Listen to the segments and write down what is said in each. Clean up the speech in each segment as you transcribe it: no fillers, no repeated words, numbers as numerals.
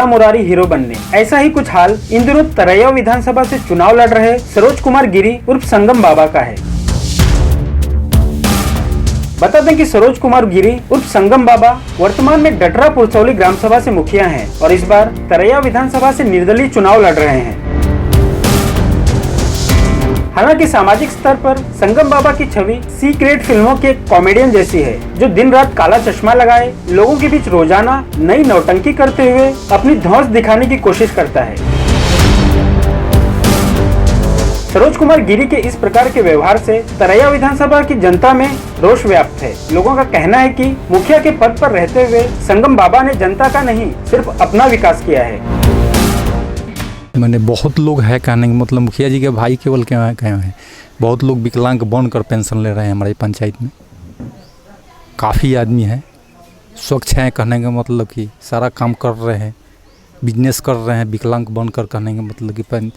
लाला Murari hero बनने। ऐसा ही कुछ हाल इन दिनों तरैया विधानसभा से चुनाव लड़ रहे सरोज कुमार गिरी उर्फ संगम बाबा का है। बता दें कि सरोज कुमार गिरी उर्फ संगम बाबा वर्तमान में डटरा पुरसौली ग्राम सभा से मुखिया हैं और इस बार तरैया विधानसभा से निर्दलीय चुनाव लड़ रहे हैं। हालांकि सामाजिक स्तर पर संगम बाबा की छवि सी ग्रेड फिल्मों के कॉमेडियन जैसी है, जो दिन रात काला चश्मा लगाए लोगों के बीच रोजाना नई नौटंकी करते हुए अपनी धौंस दिखाने की कोशिश करता है। सरोज कुमार गिरी के इस प्रकार के व्यवहार से तरैया विधानसभा की जनता में रोष व्याप्त है। लोगों का कहना है कि मुखिया के पद पर रहते हुए संगम बाबा ने जनता का नहीं सिर्फ अपना विकास किया है। मैंने बहुत लोग है कहने के मतलब मुखिया जी के भाई केवल क्या हैं, बहुत लोग विकलांग बनकर पेंशन ले रहे हैं हमारी पंचायत में। काफ़ी आदमी है स्वच्छ हैं कहने का मतलब कि सारा काम कर रहे हैं, बिजनेस कर रहे हैं, विकलांग बनकर कहने का मतलब कि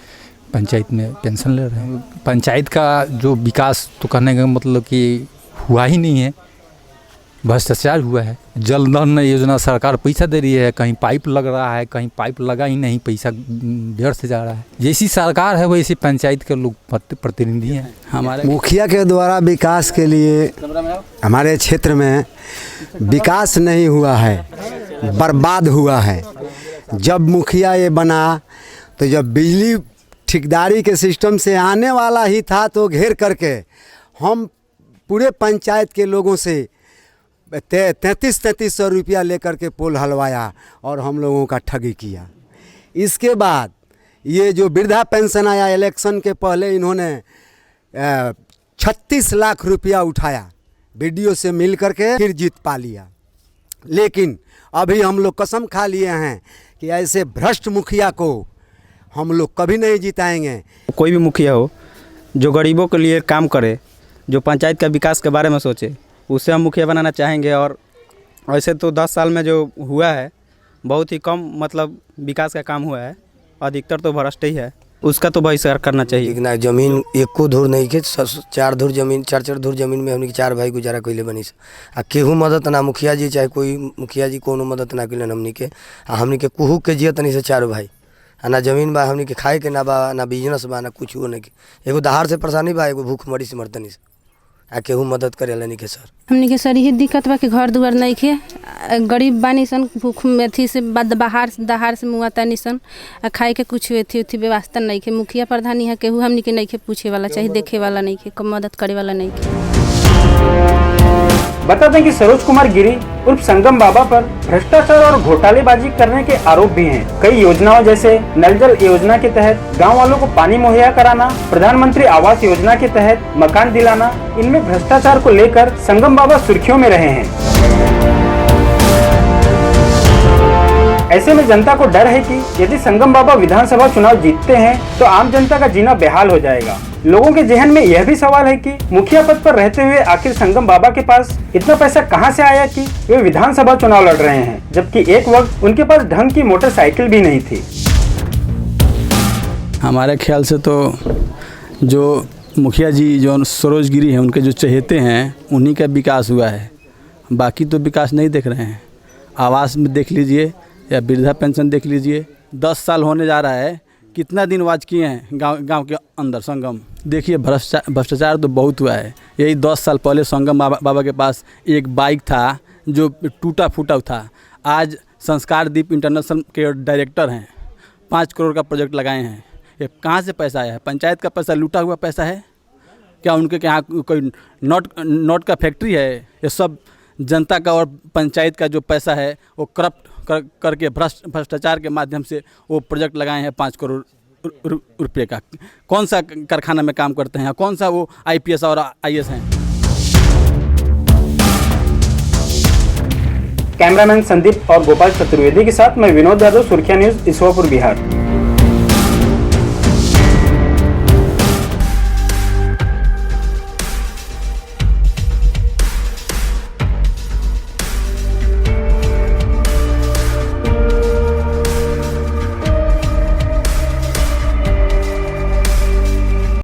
पंचायत में पेंशन ले रहे हैं। पंचायत का जो विकास तो कहने का मतलब कि हुआ ही नहीं है, भ्रष्टाचार हुआ है। जल नल योजना सरकार पैसा दे रही है, कहीं पाइप लग रहा है, कहीं पाइप लगा ही नहीं, पैसा व्यर्थ से जा रहा है। जैसी सरकार है वैसी पंचायत के लोग प्रतिनिधि हैं। हमारे मुखिया के द्वारा विकास के लिए हमारे क्षेत्र में विकास नहीं हुआ है, बर्बाद हुआ है। जब मुखिया ये बना तो जब बिजली ठेकेदारी के सिस्टम से आने वाला ही था तो घेर करके हम पूरे पंचायत के लोगों से 3300 रुपया लेकर के पोल हलवाया और हम लोगों का ठगी किया। इसके बाद ये जो वृद्धा पेंशन आया, इलेक्शन के पहले इन्होंने 36 लाख रुपया उठाया, बीडीओ से मिल करके फिर जीत पा लिया। लेकिन अभी हम लोग कसम खा लिए हैं कि ऐसे भ्रष्ट मुखिया को हम लोग कभी नहीं जिताएंगे। कोई भी मुखिया हो जो गरीबों के लिए काम करे, जो पंचायत का विकास के बारे में सोचे, उसे हम मुखिया बनाना चाहेंगे। और ऐसे तो 10 साल में जो हुआ है बहुत ही कम मतलब विकास का काम हुआ है, अधिकतर तो भ्रष्ट ही है, उसका तो बहिष्कार करना चाहिए। ना जमीन एको धुर नहीं के 4 धुर जमीन 4 धुर जमीन में हमने 4 भाई गुजारा कैले बनी आ केहू मदद ना मुखिया जी चाहे कोई मुखिया जी कोनो मदद ना कैलन हमनी के। हमनी के कुहू के जियत नहीं से 4 भाई ना जमीन बा, हमनी के खाए के ना बा, ना बिजनेस बा, ना कुछ हो नहीं के। एगो दहाड़ से परेशानी बा, एगो भूख मरी से मरतनी से आ केहू मदद करेला नहीं के सर। हमनी के सर यही दिक्कत बा कि घर दुआर नहीं के, गरीब बानी सन, भूख अथी से बाहर दहाड़ से मुआता नहीं सन, खाए के कुछ अथी व्यवस्था नहीं के। मुखिया प्रधानी है केहू हमनी के नहीं के पूछे वाला, चाहे देखे वाला नहीं के, मदद करे वाला नहीं के। बता दें कि सरोज कुमार गिरी उर्फ संगम बाबा पर भ्रष्टाचार और घोटालेबाजी करने के आरोप भी हैं। कई योजनाओं जैसे नल जल योजना के तहत गांव वालों को पानी मुहैया कराना, प्रधानमंत्री आवास योजना के तहत मकान दिलाना, इनमें भ्रष्टाचार को लेकर संगम बाबा सुर्खियों में रहे हैं। ऐसे में जनता को डर है कि यदि संगम बाबा विधानसभा चुनाव जीतते हैं तो आम जनता का जीना बेहाल हो जाएगा। लोगों के जहन में यह भी सवाल है कि मुखिया पद पर रहते हुए आखिर संगम बाबा के पास इतना पैसा कहां से आया कि वे विधानसभा चुनाव लड़ रहे हैं, जबकि एक वक्त उनके पास ढंग की मोटरसाइकिल भी नहीं थी। हमारे ख्याल से तो जो मुखिया जी जो सरोज गिरी हैं उनके जो चहेते हैं उन्हीं का विकास हुआ है, बाकी तो विकास नहीं देख रहे हैं। आवास में देख लीजिए या वृद्धा पेंशन देख लीजिए, 10 साल होने जा रहा है, कितना दिन वाज किए हैं गांव के अंदर संगम। देखिए भ्रष्टाचार तो बहुत हुआ है। यही 10 साल पहले संगम बाबा के पास एक बाइक था जो टूटा फूटा था। आज संस्कार दीप इंटरनेशनल के डायरेक्टर हैं, 5 करोड़ का प्रोजेक्ट लगाए हैं। ये कहाँ से पैसा आया है? पंचायत का पैसा, लूटा हुआ पैसा है क्या? उनके यहाँ कोई नोट का फैक्ट्री है? ये सब जनता का और पंचायत का जो पैसा है वो करप्ट करके भ्रष्टाचार के माध्यम से वो प्रोजेक्ट लगाए हैं 5 करोड़ रुपये का। कौन सा कारखाना में काम करते हैं? कौन सा वो IPS और IAS हैं? कैमरामैन संदीप और गोपाल चतुर्वेदी के साथ मैं विनोद यादव, सुर्खिया न्यूज़, ईश्वरपुर, बिहार।